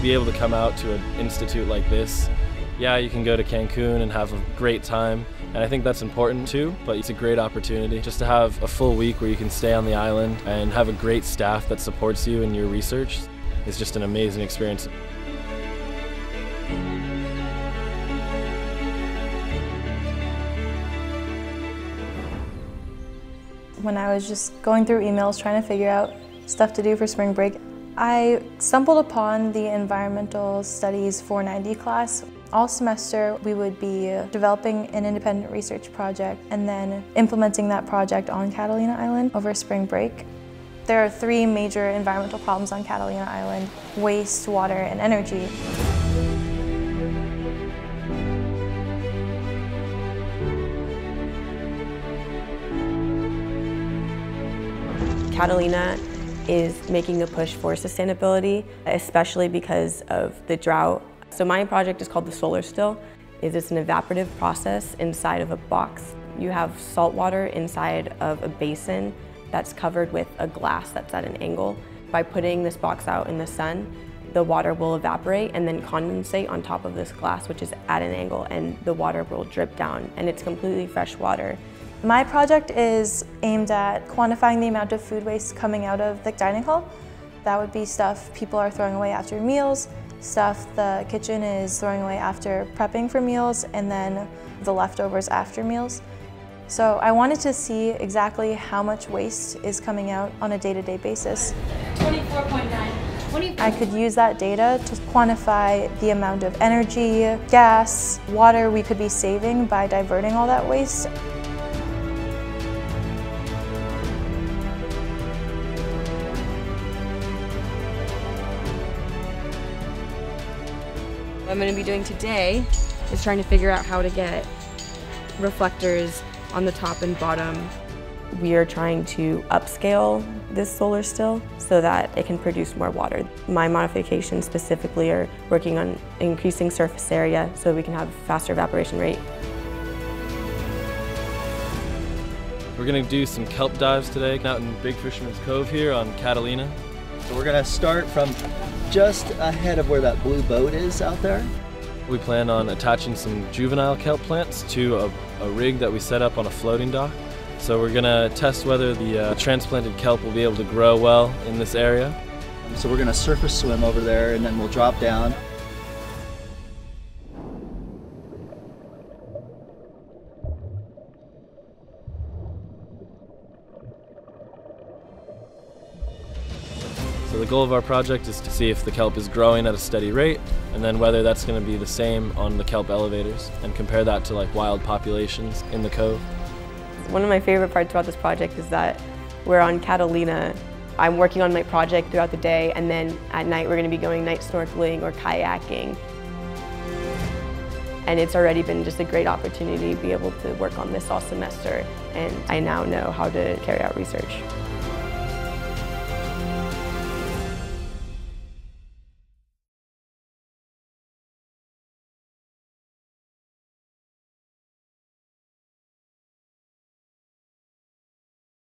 be able to come out to an institute like this, yeah, you can go to Cancun and have a great time, and I think that's important too, but it's a great opportunity just to have a full week where you can stay on the island and have a great staff that supports you in your research. It's just an amazing experience. When I was just going through emails trying to figure out stuff to do for spring break, I stumbled upon the Environmental Studies 490 class. All semester we would be developing an independent research project and then implementing that project on Catalina Island over spring break. There are three major environmental problems on Catalina Island: waste, water, and energy. Catalina is making a push for sustainability, especially because of the drought. So my project is called the Solar Still. It's an evaporative process inside of a box. You have salt water inside of a basin that's covered with a glass that's at an angle. By putting this box out in the sun, the water will evaporate and then condensate on top of this glass, which is at an angle, and the water will drip down, and it's completely fresh water. My project is aimed at quantifying the amount of food waste coming out of the dining hall. That would be stuff people are throwing away after meals, stuff the kitchen is throwing away after prepping for meals, and then the leftovers after meals. So I wanted to see exactly how much waste is coming out on a day-to-day basis. 24.9. I could use that data to quantify the amount of energy, gas, water we could be saving by diverting all that waste. What I'm going to be doing today is trying to figure out how to get reflectors on the top and bottom. We are trying to upscale this solar still so that it can produce more water. My modifications specifically are working on increasing surface area so we can have faster evaporation rate. We're going to do some kelp dives today out in Big Fisherman's Cove here on Catalina. So we're going to start from just ahead of where that blue boat is out there. We plan on attaching some juvenile kelp plants to a rig that we set up on a floating dock. So we're going to test whether the transplanted kelp will be able to grow well in this area. So we're going to surface swim over there and then we'll drop down. So the goal of our project is to see if the kelp is growing at a steady rate, and then whether that's going to be the same on the kelp elevators, and compare that to like wild populations in the cove. One of my favorite parts about this project is that we're on Catalina. I'm working on my project throughout the day, and then at night we're going to be going night snorkeling or kayaking. And it's already been just a great opportunity to be able to work on this all semester, and I now know how to carry out research.